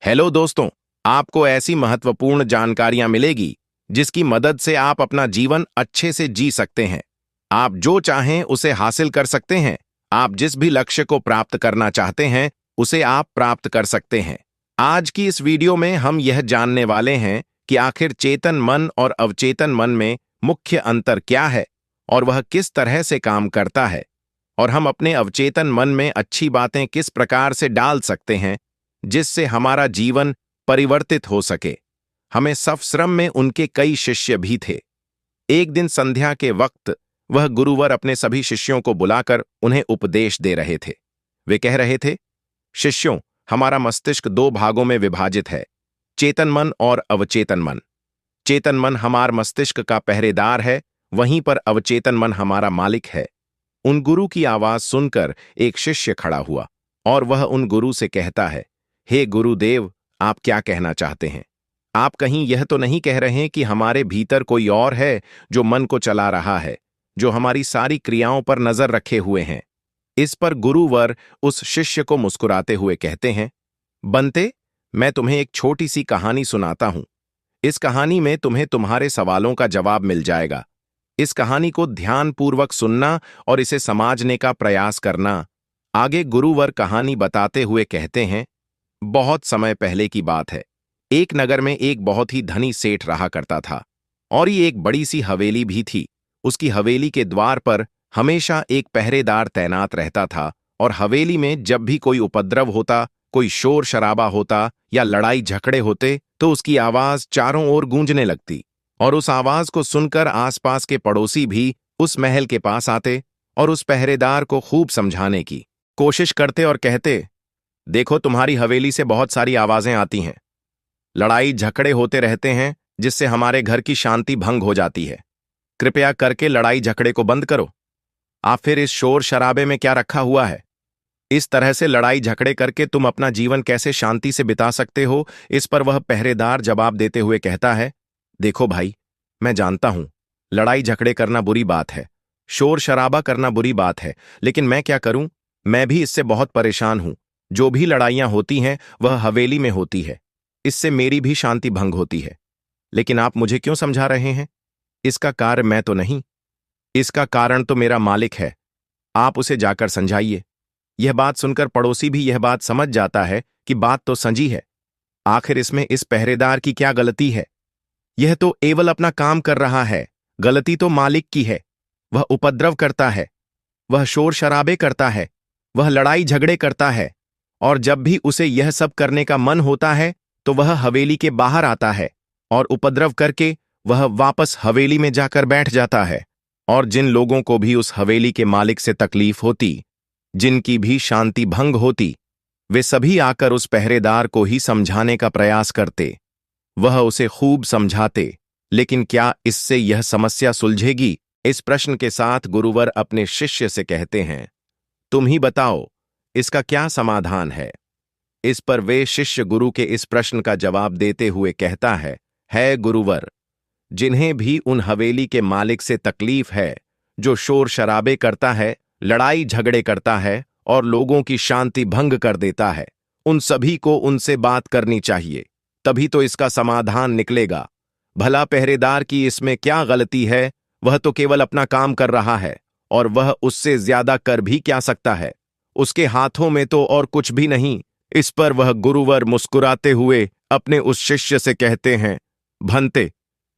Hello दोस्तों, आपको ऐसी महत्वपूर्ण जानकारियां मिलेगी जिसकी मदद से आप अपना जीवन अच्छे से जी सकते हैं। आप जो चाहें उसे हासिल कर सकते हैं। आप जिस भी लक्ष्य को प्राप्त करना चाहते हैं उसे आप प्राप्त कर सकते हैं। आज की इस वीडियो में हम यह जानने वाले हैं कि आखिर चेतन मन और अवचेतन मन में मुख्य अंतर क्या है और वह किस तरह से काम करता है, और हम अपने अवचेतन मन में अच्छी बातें किस प्रकार से डाल सकते हैं जिससे हमारा जीवन परिवर्तित हो सके। हमें सफश्रम में उनके कई शिष्य भी थे। एक दिन संध्या के वक्त वह गुरुवर अपने सभी शिष्यों को बुलाकर उन्हें उपदेश दे रहे थे। वे कह रहे थे, शिष्यों, हमारा मस्तिष्क दो भागों में विभाजित है, चेतन मन और अवचेतन मन। चेतन मन हमार मस्तिष्क का पहरेदार है, वहीं पर अवचेतन मन हमारा मालिक है। उन गुरु की आवाज सुनकर एक शिष्य खड़ा हुआ और वह उन गुरु से कहता है, हे गुरुदेव, आप क्या कहना चाहते हैं? आप कहीं यह तो नहीं कह रहे कि हमारे भीतर कोई और है जो मन को चला रहा है, जो हमारी सारी क्रियाओं पर नजर रखे हुए हैं? इस पर गुरुवर उस शिष्य को मुस्कुराते हुए कहते हैं, बंते, मैं तुम्हें एक छोटी सी कहानी सुनाता हूं। इस कहानी में तुम्हें तुम्हारे सवालों का जवाब मिल जाएगा। इस कहानी को ध्यानपूर्वक सुनना और इसे समझने का प्रयास करना। आगे गुरुवर कहानी बताते हुए कहते हैं, बहुत समय पहले की बात है। एक नगर में एक बहुत ही धनी सेठ रहा करता था और ये एक बड़ी सी हवेली भी थी। उसकी हवेली के द्वार पर हमेशा एक पहरेदार तैनात रहता था और हवेली में जब भी कोई उपद्रव होता, कोई शोर शराबा होता या लड़ाई झगड़े होते तो उसकी आवाज चारों ओर गूंजने लगती और उस आवाज को सुनकर आसपास के पड़ोसी भी उस महल के पास आते और उस पहरेदार को खूब समझाने की कोशिश करते और कहते, देखो, तुम्हारी हवेली से बहुत सारी आवाजें आती हैं, लड़ाई झगड़े होते रहते हैं जिससे हमारे घर की शांति भंग हो जाती है। कृपया करके लड़ाई झगड़े को बंद करो। आप फिर इस शोर शराबे में क्या रखा हुआ है? इस तरह से लड़ाई झगड़े करके तुम अपना जीवन कैसे शांति से बिता सकते हो? इस पर वह पहरेदार जवाब देते हुए कहता है, देखो भाई, मैं जानता हूं लड़ाई झगड़े करना बुरी बात है, शोर शराबा करना बुरी बात है, लेकिन मैं क्या करूं? मैं भी इससे बहुत परेशान हूं। जो भी लड़ाइयां होती हैं वह हवेली में होती है, इससे मेरी भी शांति भंग होती है। लेकिन आप मुझे क्यों समझा रहे हैं? इसका कार्य मैं तो नहीं, इसका कारण तो मेरा मालिक है। आप उसे जाकर समझाइए। यह बात सुनकर पड़ोसी भी यह बात समझ जाता है कि बात तो सही है। आखिर इसमें इस पहरेदार की क्या गलती है? यह तो केवल अपना काम कर रहा है, गलती तो मालिक की है। वह उपद्रव करता है, वह शोर शराबे करता है, वह लड़ाई झगड़े करता है, और जब भी उसे यह सब करने का मन होता है तो वह हवेली के बाहर आता है और उपद्रव करके वह वापस हवेली में जाकर बैठ जाता है। और जिन लोगों को भी उस हवेली के मालिक से तकलीफ होती, जिनकी भी शांति भंग होती, वे सभी आकर उस पहरेदार को ही समझाने का प्रयास करते। वह उसे खूब समझाते, लेकिन क्या इससे यह समस्या सुलझेगी? इस प्रश्न के साथ गुरुवर अपने शिष्य से कहते हैं, तुम ही बताओ, इसका क्या समाधान है? इस पर वे शिष्य गुरु के इस प्रश्न का जवाब देते हुए कहता है गुरुवर, जिन्हें भी उन हवेली के मालिक से तकलीफ है, जो शोर शराबे करता है, लड़ाई झगड़े करता है और लोगों की शांति भंग कर देता है, उन सभी को उनसे बात करनी चाहिए, तभी तो इसका समाधान निकलेगा। भला पहरेदार की इसमें क्या गलती है? वह तो केवल अपना काम कर रहा है और वह उससे ज्यादा कर भी क्या सकता है? उसके हाथों में तो और कुछ भी नहीं। इस पर वह गुरुवर मुस्कुराते हुए अपने उस शिष्य से कहते हैं, भंते,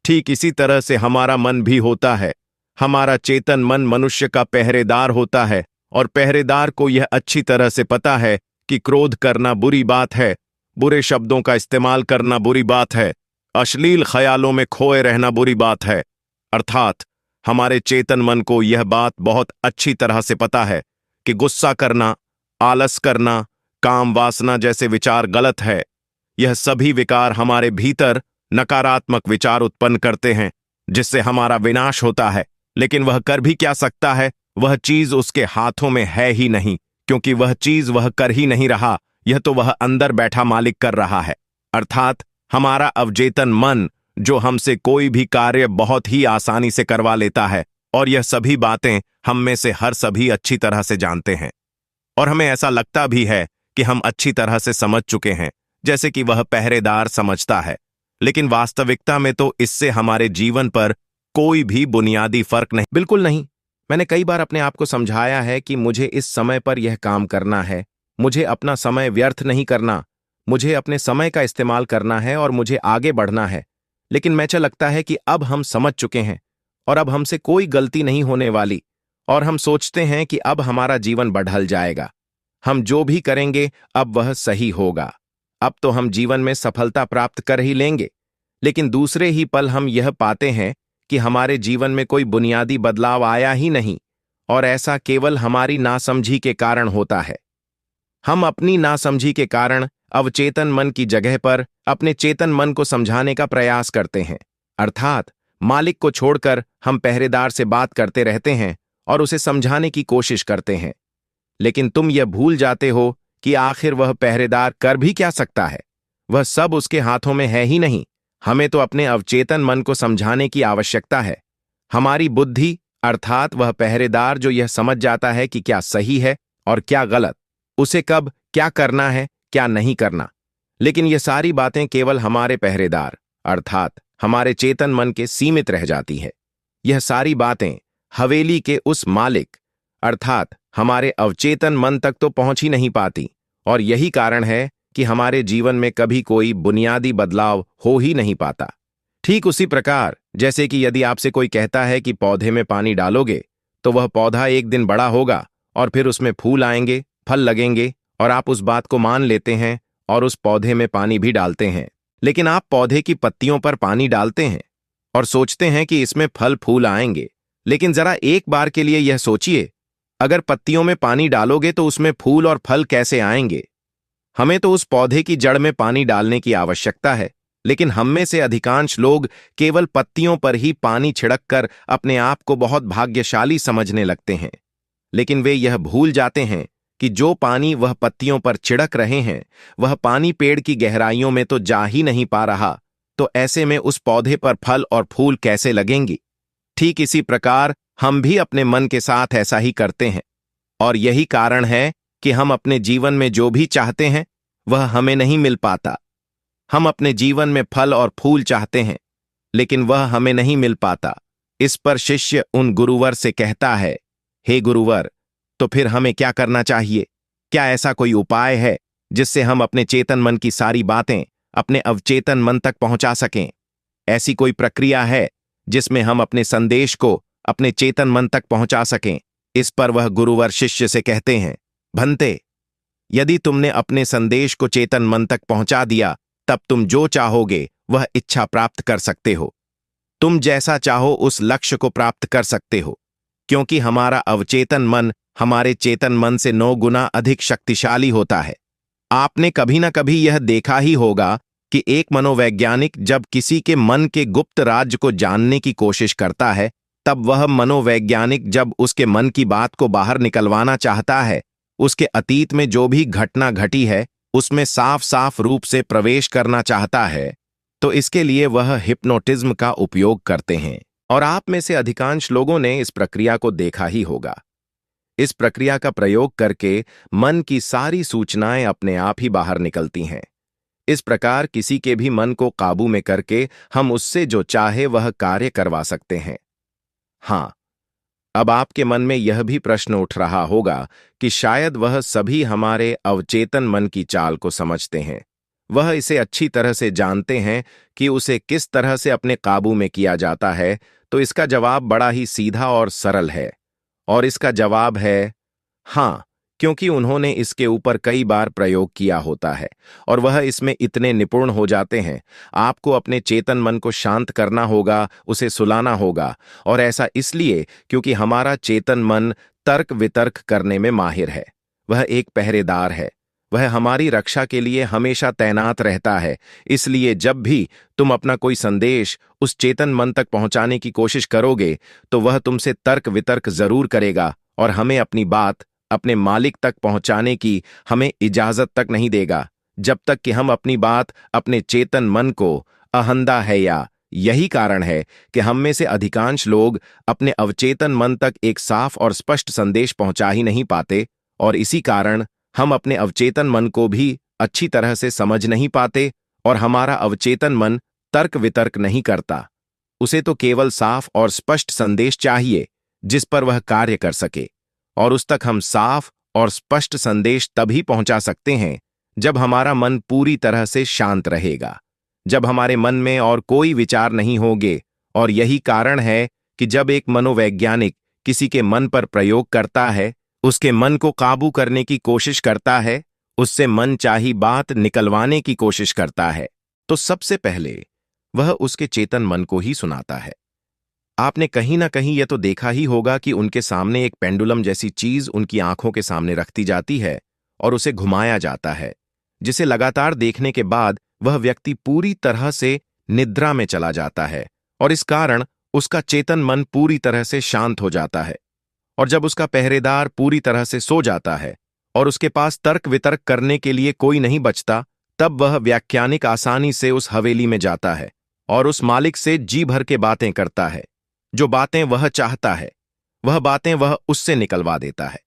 ठीक इसी तरह से हमारा मन भी होता है। हमारा चेतन मन मनुष्य का पहरेदार होता है और पहरेदार को यह अच्छी तरह से पता है कि क्रोध करना बुरी बात है, बुरे शब्दों का इस्तेमाल करना बुरी बात है, अश्लील ख्यालों में खोए रहना बुरी बात है। अर्थात हमारे चेतन मन को यह बात बहुत अच्छी तरह से पता है कि गुस्सा करना, आलस करना, काम वासना जैसे विचार गलत है। यह सभी विकार हमारे भीतर नकारात्मक विचार उत्पन्न करते हैं जिससे हमारा विनाश होता है। लेकिन वह कर भी क्या सकता है? वह चीज उसके हाथों में है ही नहीं, क्योंकि वह चीज वह कर ही नहीं रहा, यह तो वह अंदर बैठा मालिक कर रहा है। अर्थात हमारा अवचेतन मन जो हमसे कोई भी कार्य बहुत ही आसानी से करवा लेता है, और यह सभी बातें हम में से हर सभी अच्छी तरह से जानते हैं और हमें ऐसा लगता भी है कि हम अच्छी तरह से समझ चुके हैं। जैसे कि वह पहरेदार समझता है, लेकिन वास्तविकता में तो इससे हमारे जीवन पर कोई भी बुनियादी फर्क नहीं, बिल्कुल नहीं। मैंने कई बार अपने आप को समझाया है कि मुझे इस समय पर यह काम करना है, मुझे अपना समय व्यर्थ नहीं करना, मुझे अपने समय का इस्तेमाल करना है और मुझे आगे बढ़ना है। लेकिन मुझे लगता है कि अब हम समझ चुके हैं और अब हमसे कोई गलती नहीं होने वाली, और हम सोचते हैं कि अब हमारा जीवन बढ़ल जाएगा, हम जो भी करेंगे अब वह सही होगा, अब तो हम जीवन में सफलता प्राप्त कर ही लेंगे। लेकिन दूसरे ही पल हम यह पाते हैं कि हमारे जीवन में कोई बुनियादी बदलाव आया ही नहीं, और ऐसा केवल हमारी नासमझी के कारण होता है। हम अपनी नासमझी के कारण अवचेतन मन की जगह पर अपने चेतन मन को समझाने का प्रयास करते हैं, अर्थात मालिक को छोड़कर हम पहरेदार से बात करते रहते हैं और उसे समझाने की कोशिश करते हैं। लेकिन तुम यह भूल जाते हो कि आखिर वह पहरेदार कर भी क्या सकता है, वह सब उसके हाथों में है ही नहीं। हमें तो अपने अवचेतन मन को समझाने की आवश्यकता है। हमारी बुद्धि अर्थात वह पहरेदार जो यह समझ जाता है कि क्या सही है और क्या गलत, उसे कब क्या करना है क्या नहीं करना। लेकिन ये सारी बातें केवल हमारे पहरेदार अर्थात हमारे चेतन मन के सीमित रह जाती है। यह सारी बातें हवेली के उस मालिक अर्थात हमारे अवचेतन मन तक तो पहुंच ही नहीं पाती, और यही कारण है कि हमारे जीवन में कभी कोई बुनियादी बदलाव हो ही नहीं पाता। ठीक उसी प्रकार जैसे कि यदि आपसे कोई कहता है कि पौधे में पानी डालोगे तो वह पौधा एक दिन बड़ा होगा और फिर उसमें फूल आएंगे, फल लगेंगे, और आप उस बात को मान लेते हैं और उस पौधे में पानी भी डालते हैं। लेकिन आप पौधे की पत्तियों पर पानी डालते हैं और सोचते हैं कि इसमें फल फूल आएंगे। लेकिन जरा एक बार के लिए यह सोचिए, अगर पत्तियों में पानी डालोगे तो उसमें फूल और फल कैसे आएंगे? हमें तो उस पौधे की जड़ में पानी डालने की आवश्यकता है, लेकिन हम में से अधिकांश लोग केवल पत्तियों पर ही पानी छिड़ककर अपने आप को बहुत भाग्यशाली समझने लगते हैं। लेकिन वे यह भूल जाते हैं कि जो पानी वह पत्तियों पर छिड़क रहे हैं वह पानी पेड़ की गहराइयों में तो जा ही नहीं पा रहा, तो ऐसे में उस पौधे पर फल और फूल कैसे लगेंगी? ठीक इसी प्रकार हम भी अपने मन के साथ ऐसा ही करते हैं, और यही कारण है कि हम अपने जीवन में जो भी चाहते हैं वह हमें नहीं मिल पाता। हम अपने जीवन में फल और फूल चाहते हैं, लेकिन वह हमें नहीं मिल पाता। इस पर शिष्य उन गुरुवर से कहता है, हे गुरुवर, तो फिर हमें क्या करना चाहिए? क्या ऐसा कोई उपाय है जिससे हम अपने चेतन मन की सारी बातें अपने अवचेतन मन तक पहुंचा सकें? ऐसी कोई प्रक्रिया है जिसमें हम अपने संदेश को अपने चेतन मन तक पहुंचा सकें? इस पर वह गुरुवर शिष्य से कहते हैं, भंते, यदि तुमने अपने संदेश को चेतन मन तक पहुंचा दिया तब तुम जो चाहोगे वह इच्छा प्राप्त कर सकते हो। तुम जैसा चाहो उस लक्ष्य को प्राप्त कर सकते हो, क्योंकि हमारा अवचेतन मन हमारे चेतन मन से 9 गुना अधिक शक्तिशाली होता है। आपने कभी ना कभी यह देखा ही होगा कि एक मनोवैज्ञानिक जब किसी के मन के गुप्त राज्य को जानने की कोशिश करता है, तब वह मनोवैज्ञानिक जब उसके मन की बात को बाहर निकलवाना चाहता है, उसके अतीत में जो भी घटना घटी है उसमें साफ साफ रूप से प्रवेश करना चाहता है, तो इसके लिए वह हिप्नोटिज्म का उपयोग करते हैं। और आप में से अधिकांश लोगों ने इस प्रक्रिया को देखा ही होगा। इस प्रक्रिया का प्रयोग करके मन की सारी सूचनाएं अपने आप ही बाहर निकलती हैं। इस प्रकार किसी के भी मन को काबू में करके हम उससे जो चाहे वह कार्य करवा सकते हैं। हाँ, अब आपके मन में यह भी प्रश्न उठ रहा होगा कि शायद वह सभी हमारे अवचेतन मन की चाल को समझते हैं, वह इसे अच्छी तरह से जानते हैं कि उसे किस तरह से अपने काबू में किया जाता है। तो इसका जवाब बड़ा ही सीधा और सरल है, और इसका जवाब है हाँ, क्योंकि उन्होंने इसके ऊपर कई बार प्रयोग किया होता है और वह इसमें इतने निपुण हो जाते हैं। आपको अपने चेतन मन को शांत करना होगा, उसे सुलाना होगा, और ऐसा इसलिए क्योंकि हमारा चेतन मन तर्क वितर्क करने में माहिर है। वह एक पहरेदार है, वह हमारी रक्षा के लिए हमेशा तैनात रहता है। इसलिए जब भी तुम अपना कोई संदेश उस चेतन मन तक पहुंचाने की कोशिश करोगे तो वह तुमसे तर्क वितर्क जरूर करेगा और हमें अपनी बात अपने मालिक तक पहुंचाने की हमें इजाजत तक नहीं देगा, जब तक कि हम अपनी बात अपने चेतन मन को अहंदा है। या यही कारण है कि हम में से अधिकांश लोग अपने अवचेतन मन तक एक साफ और स्पष्ट संदेश पहुंचा ही नहीं पाते, और इसी कारण हम अपने अवचेतन मन को भी अच्छी तरह से समझ नहीं पाते और हमारा अवचेतन मन तर्क वितर्क नहीं करता। उसे तो केवल साफ और स्पष्ट संदेश चाहिए जिस पर वह कार्य कर सके, और उस तक हम साफ और स्पष्ट संदेश तभी पहुंचा सकते हैं जब हमारा मन पूरी तरह से शांत रहेगा, जब हमारे मन में और कोई विचार नहीं होंगे। और यही कारण है कि जब एक मनोवैज्ञानिक किसी के मन पर प्रयोग करता है, उसके मन को काबू करने की कोशिश करता है, उससे मन चाही बात निकलवाने की कोशिश करता है, तो सबसे पहले वह उसके चेतन मन को ही सुनाता है। आपने कहीं ना कहीं यह तो देखा ही होगा कि उनके सामने एक पेंडुलम जैसी चीज उनकी आंखों के सामने रखती जाती है और उसे घुमाया जाता है, जिसे लगातार देखने के बाद वह व्यक्ति पूरी तरह से निद्रा में चला जाता है, और इस कारण उसका चेतन मन पूरी तरह से शांत हो जाता है। और जब उसका पहरेदार पूरी तरह से सो जाता है और उसके पास तर्क वितर्क करने के लिए कोई नहीं बचता, तब वह व्याख्यानिक आसानी से उस हवेली में जाता है और उस मालिक से जी भर के बातें करता है। जो बातें वह चाहता है, वह बातें वह उससे निकलवा देता है।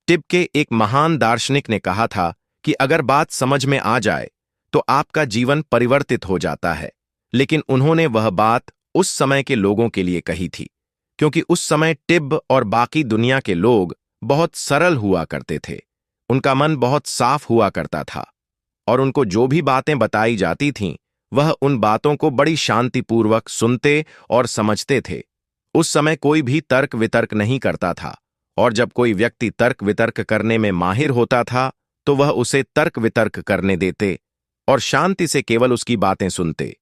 टिब के एक महान दार्शनिक ने कहा था कि अगर बात समझ में आ जाए तो आपका जीवन परिवर्तित हो जाता है, लेकिन उन्होंने वह बात उस समय के लोगों के लिए कही थी, क्योंकि उस समय टिब और बाकी दुनिया के लोग बहुत सरल हुआ करते थे। उनका मन बहुत साफ हुआ करता था और उनको जो भी बातें बताई जाती थीं, वह उन बातों को बड़ी शांतिपूर्वक सुनते और समझते थे। उस समय कोई भी तर्क वितर्क नहीं करता था, और जब कोई व्यक्ति तर्क वितर्क करने में माहिर होता था तो वह उसे तर्क वितर्क करने देते और शांति से केवल उसकी बातें सुनते।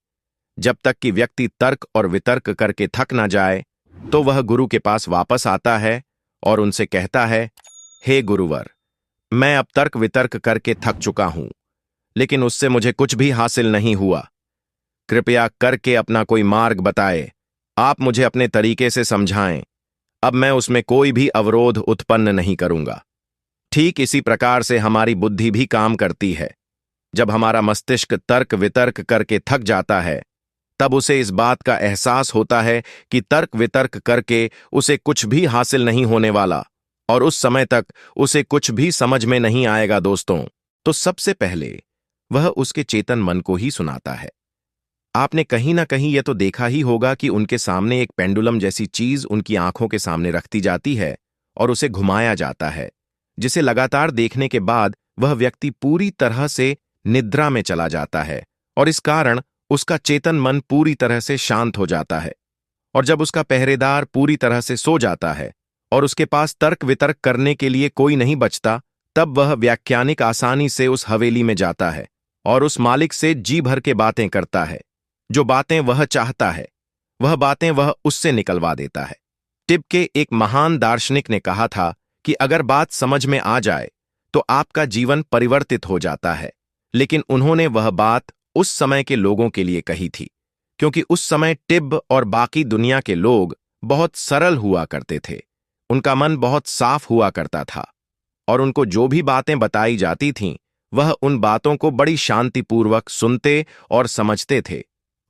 जब तक कि व्यक्ति तर्क और वितर्क करके थक ना जाए, तो वह गुरु के पास वापस आता है और उनसे कहता है, हे गुरुवर, मैं अब तर्क वितर्क करके थक चुका हूं, लेकिन उससे मुझे कुछ भी हासिल नहीं हुआ। कृपया करके अपना कोई मार्ग बताए, आप मुझे अपने तरीके से समझाएं। अब मैं उसमें कोई भी अवरोध उत्पन्न नहीं करूंगा। ठीक इसी प्रकार से हमारी बुद्धि भी काम करती है। जब हमारा मस्तिष्क तर्क वितर्क करके थक जाता है, तब उसे इस बात का एहसास होता है कि तर्क वितर्क करके उसे कुछ भी हासिल नहीं होने वाला, और उस समय तक उसे कुछ भी समझ में नहीं आएगा। दोस्तों, तो सबसे पहले वह उसके चेतन मन को ही सुनाता है। आपने कहीं ना कहीं यह तो देखा ही होगा कि उनके सामने एक पेंडुलम जैसी चीज उनकी आंखों के सामने रखती जाती है और उसे घुमाया जाता है, जिसे लगातार देखने के बाद वह व्यक्ति पूरी तरह से निद्रा में चला जाता है, और इस कारण उसका चेतन मन पूरी तरह से शांत हो जाता है। और जब उसका पहरेदार पूरी तरह से सो जाता है और उसके पास तर्क वितर्क करने के लिए कोई नहीं बचता, तब वह व्याख्यानिक आसानी से उस हवेली में जाता है और उस मालिक से जी भर के बातें करता है। जो बातें वह चाहता है, वह बातें वह उससे निकलवा देता है। टिब के एक महान दार्शनिक ने कहा था कि अगर बात समझ में आ जाए तो आपका जीवन परिवर्तित हो जाता है, लेकिन उन्होंने वह बात उस समय के लोगों के लिए कही थी, क्योंकि उस समय टिब और बाकी दुनिया के लोग बहुत सरल हुआ करते थे। उनका मन बहुत साफ हुआ करता था और उनको जो भी बातें बताई जाती थीं, वह उन बातों को बड़ी शांतिपूर्वक सुनते और समझते थे।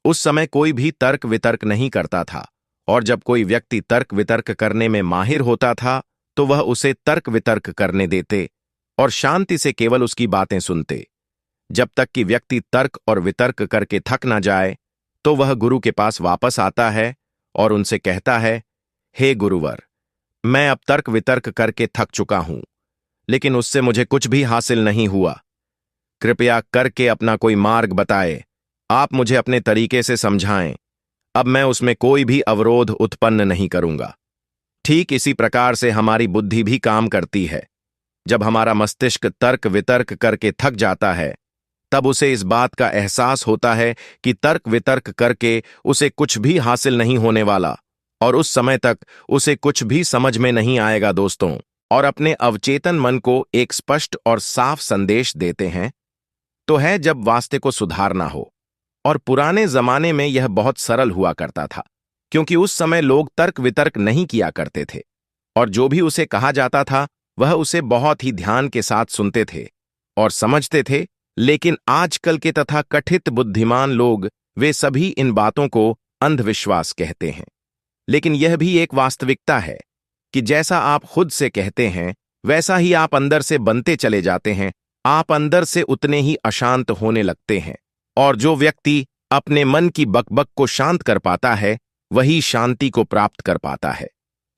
उस समय कोई भी तर्क वितर्क नहीं करता था, और जब कोई व्यक्ति तर्क वितर्क करने में माहिर होता था तो वह उसे तर्क वितर्क करने देते और शांति से केवल उसकी बातें सुनते। जब तक कि व्यक्ति तर्क और वितर्क करके थक ना जाए, तो वह गुरु के पास वापस आता है और उनसे कहता है, हे गुरुवर, मैं अब तर्क वितर्क करके थक चुका हूं, लेकिन उससे मुझे कुछ भी हासिल नहीं हुआ। कृपया करके अपना कोई मार्ग बताए, आप मुझे अपने तरीके से समझाएं। अब मैं उसमें कोई भी अवरोध उत्पन्न नहीं करूंगा। ठीक इसी प्रकार से हमारी बुद्धि भी काम करती है। जब हमारा मस्तिष्क तर्क वितर्क करके थक जाता है, तब उसे इस बात का एहसास होता है कि तर्क वितर्क करके उसे कुछ भी हासिल नहीं होने वाला, और उस समय तक उसे कुछ भी समझ में नहीं आएगा। दोस्तों, और अपने अवचेतन मन को एक स्पष्ट और साफ संदेश देते हैं, तो है जब वास्ते को सुधारना हो। और पुराने जमाने में यह बहुत सरल हुआ करता था, क्योंकि उस समय लोग तर्क वितर्क नहीं किया करते थे, और जो भी उसे कहा जाता था वह उसे बहुत ही ध्यान के साथ सुनते थे और समझते थे। लेकिन आजकल के तथा कथित बुद्धिमान लोग, वे सभी इन बातों को अंधविश्वास कहते हैं। लेकिन यह भी एक वास्तविकता है कि जैसा आप खुद से कहते हैं, वैसा ही आप अंदर से बनते चले जाते हैं। आप अंदर से उतने ही अशांत होने लगते हैं। और जो व्यक्ति अपने मन की बकबक को शांत कर पाता है, वही शांति को प्राप्त कर पाता है।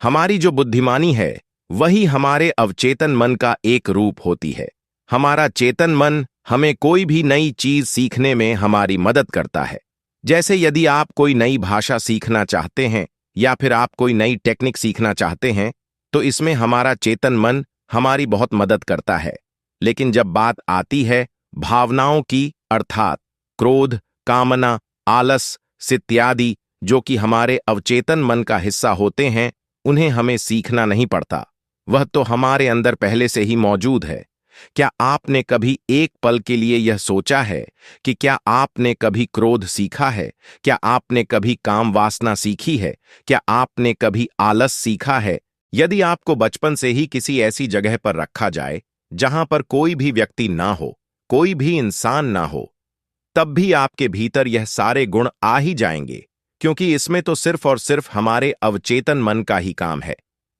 हमारी जो बुद्धिमानी है, वही हमारे अवचेतन मन का एक रूप होती है। हमारा चेतन मन हमें कोई भी नई चीज सीखने में हमारी मदद करता है। जैसे यदि आप कोई नई भाषा सीखना चाहते हैं या फिर आप कोई नई टेक्निक सीखना चाहते हैं, तो इसमें हमारा चेतन मन हमारी बहुत मदद करता है। लेकिन जब बात आती है भावनाओं की, अर्थात क्रोध, कामना, आलस इत्यादि, जो कि हमारे अवचेतन मन का हिस्सा होते हैं, उन्हें हमें सीखना नहीं पड़ता। वह तो हमारे अंदर पहले से ही मौजूद है। क्या आपने कभी एक पल के लिए यह सोचा है कि क्या आपने कभी क्रोध सीखा है? क्या आपने कभी काम वासना सीखी है? क्या आपने कभी आलस सीखा है? यदि आपको बचपन से ही किसी ऐसी जगह पर रखा जाए जहां पर कोई भी व्यक्ति ना हो, कोई भी इंसान ना हो, तब भी आपके भीतर यह सारे गुण आ ही जाएंगे, क्योंकि इसमें तो सिर्फ और सिर्फ हमारे अवचेतन मन का ही काम है।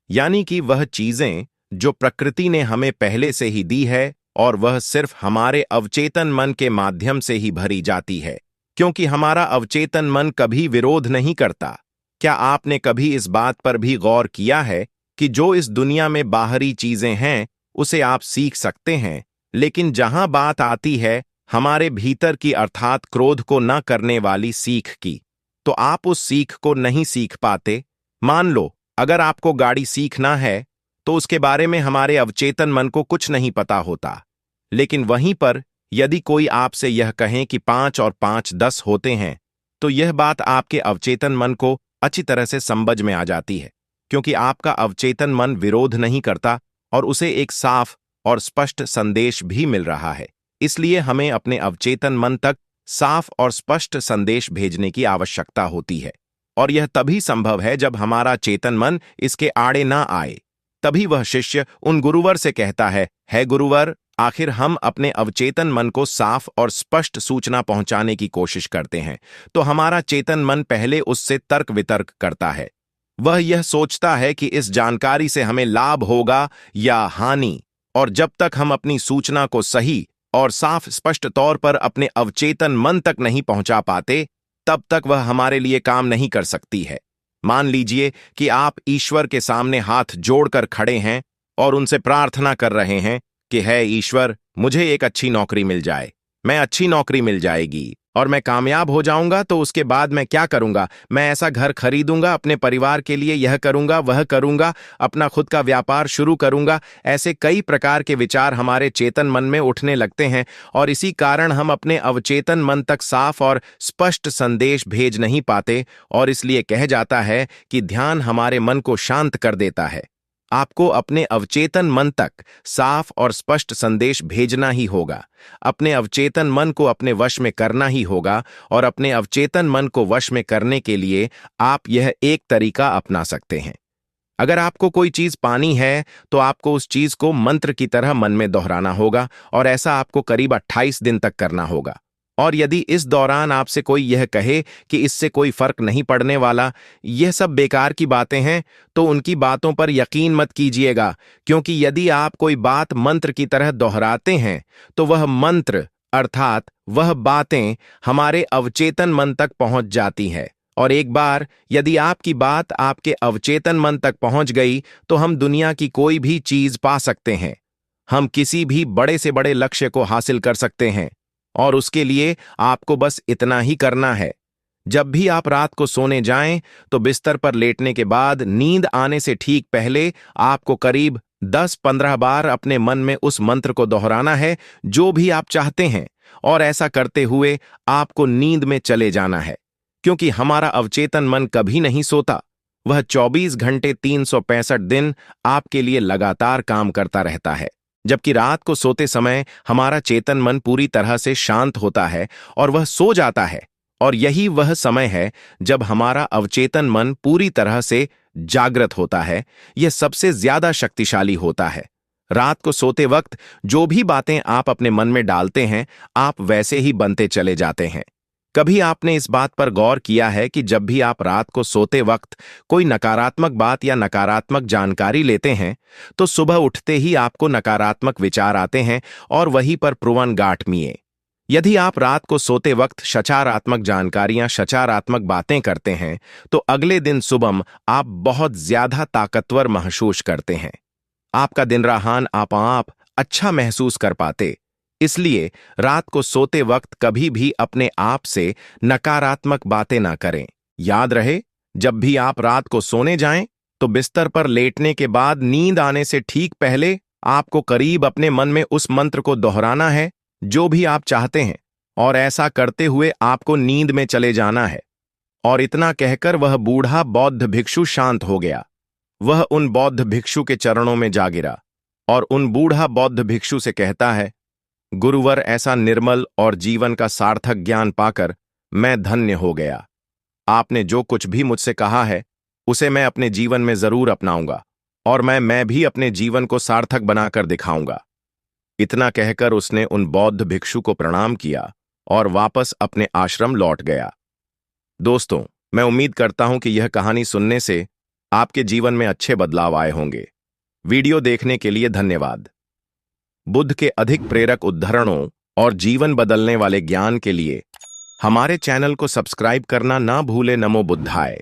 यानी कि वह चीजें जो प्रकृति ने हमें पहले से ही दी है, और वह सिर्फ हमारे अवचेतन मन के माध्यम से ही भरी जाती है, क्योंकि हमारा अवचेतन मन कभी विरोध नहीं करता। क्या आपने कभी इस बात पर भी गौर किया है कि जो इस दुनिया में बाहरी चीजें हैं, उसे आप सीख सकते हैं, लेकिन जहां बात आती है हमारे भीतर की, अर्थात क्रोध को न करने वाली सीख की, तो आप उस सीख को नहीं सीख पाते। मान लो अगर आपको गाड़ी सीखना है, तो उसके बारे में हमारे अवचेतन मन को कुछ नहीं पता होता। लेकिन वहीं पर यदि कोई आपसे यह कहे कि 5 और 5 10 होते हैं, तो यह बात आपके अवचेतन मन को अच्छी तरह से समझ में आ जाती है, क्योंकि आपका अवचेतन मन विरोध नहीं करता और उसे एक साफ और स्पष्ट संदेश भी मिल रहा है। इसलिए हमें अपने अवचेतन मन तक साफ और स्पष्ट संदेश भेजने की आवश्यकता होती है, और यह तभी संभव है जब हमारा चेतन मन इसके आड़े ना आए। तभी वह शिष्य उन गुरुवर से कहता है गुरुवर, आखिर हम अपने अवचेतन मन को साफ और स्पष्ट सूचना पहुंचाने की कोशिश करते हैं, तो हमारा चेतन मन पहले उससे तर्क वितर्क करता है। वह यह सोचता है कि इस जानकारी से हमें लाभ होगा या हानि, और जब तक हम अपनी सूचना को सही और साफ स्पष्ट तौर पर अपने अवचेतन मन तक नहीं पहुंचा पाते, तब तक वह हमारे लिए काम नहीं कर सकती है। मान लीजिए कि आप ईश्वर के सामने हाथ जोड़कर खड़े हैं और उनसे प्रार्थना कर रहे हैं कि है ईश्वर, मुझे एक अच्छी नौकरी मिल जाए, मैं अच्छी नौकरी मिल जाएगी और मैं कामयाब हो जाऊंगा, तो उसके बाद मैं क्या करूंगा? मैं ऐसा घर खरीदूंगा, अपने परिवार के लिए यह करूंगा, वह करूंगा, अपना खुद का व्यापार शुरू करूंगा। ऐसे कई प्रकार के विचार हमारे चेतन मन में उठने लगते हैं, और इसी कारण हम अपने अवचेतन मन तक साफ और स्पष्ट संदेश भेज नहीं पाते, और इसलिए कह जाता है कि ध्यान हमारे मन को शांत कर देता है। आपको अपने अवचेतन मन तक साफ और स्पष्ट संदेश भेजना ही होगा, अपने अवचेतन मन को अपने वश में करना ही होगा, और अपने अवचेतन मन को वश में करने के लिए आप यह एक तरीका अपना सकते हैं। अगर आपको कोई चीज पानी है, तो आपको उस चीज को मंत्र की तरह मन में दोहराना होगा, और ऐसा आपको करीब 28 दिन तक करना होगा। और यदि इस दौरान आपसे कोई यह कहे कि इससे कोई फर्क नहीं पड़ने वाला, यह सब बेकार की बातें हैं, तो उनकी बातों पर यकीन मत कीजिएगा, क्योंकि यदि आप कोई बात मंत्र की तरह दोहराते हैं, तो वह मंत्र अर्थात वह बातें हमारे अवचेतन मन तक पहुंच जाती है, और एक बार यदि आपकी बात आपके अवचेतन मन तक पहुंच गई, तो हम दुनिया की कोई भी चीज पा सकते हैं। हम किसी भी बड़े से बड़े लक्ष्य को हासिल कर सकते हैं, और उसके लिए आपको बस इतना ही करना है। जब भी आप रात को सोने जाएं, तो बिस्तर पर लेटने के बाद नींद आने से ठीक पहले आपको करीब 10-15 बार अपने मन में उस मंत्र को दोहराना है जो भी आप चाहते हैं, और ऐसा करते हुए आपको नींद में चले जाना है, क्योंकि हमारा अवचेतन मन कभी नहीं सोता। वह 24 घंटे 365 दिन आपके लिए लगातार काम करता रहता है, जबकि रात को सोते समय हमारा चेतन मन पूरी तरह से शांत होता है और वह सो जाता है, और यही वह समय है जब हमारा अवचेतन मन पूरी तरह से जागृत होता है। यह सबसे ज्यादा शक्तिशाली होता है। रात को सोते वक्त जो भी बातें आप अपने मन में डालते हैं, आप वैसे ही बनते चले जाते हैं। कभी आपने इस बात पर गौर किया है कि जब भी आप रात को सोते वक्त कोई नकारात्मक बात या नकारात्मक जानकारी लेते हैं, तो सुबह उठते ही आपको नकारात्मक विचार आते हैं और वहीं पर प्रुवन गांठ मिए। यदि आप रात को सोते वक्त सकारात्मक जानकारियां, सकारात्मक बातें करते हैं, तो अगले दिन सुबह आप बहुत ज्यादा ताकतवर महसूस करते हैं। आपका दिन रहान आप अच्छा महसूस कर पाते। इसलिए रात को सोते वक्त कभी भी अपने आप से नकारात्मक बातें ना करें। याद रहे, जब भी आप रात को सोने जाएं, तो बिस्तर पर लेटने के बाद नींद आने से ठीक पहले आपको करीब अपने मन में उस मंत्र को दोहराना है जो भी आप चाहते हैं, और ऐसा करते हुए आपको नींद में चले जाना है। और इतना कहकर वह बूढ़ा बौद्ध भिक्षु शांत हो गया। वह उन बौद्ध भिक्षु के चरणों में जा गिरा और उन बूढ़ा बौद्ध भिक्षु से कहता है, गुरुवर, ऐसा निर्मल और जीवन का सार्थक ज्ञान पाकर मैं धन्य हो गया। आपने जो कुछ भी मुझसे कहा है उसे मैं अपने जीवन में जरूर अपनाऊंगा, और मैं भी अपने जीवन को सार्थक बनाकर दिखाऊंगा। इतना कहकर उसने उन बौद्ध भिक्षु को प्रणाम किया और वापस अपने आश्रम लौट गया। दोस्तों, मैं उम्मीद करता हूं कि यह कहानी सुनने से आपके जीवन में अच्छे बदलाव आए होंगे। वीडियो देखने के लिए धन्यवाद। बुद्ध के अधिक प्रेरक उद्धरणों और जीवन बदलने वाले ज्ञान के लिए हमारे चैनल को सब्सक्राइब करना ना भूले। नमो बुद्धाय।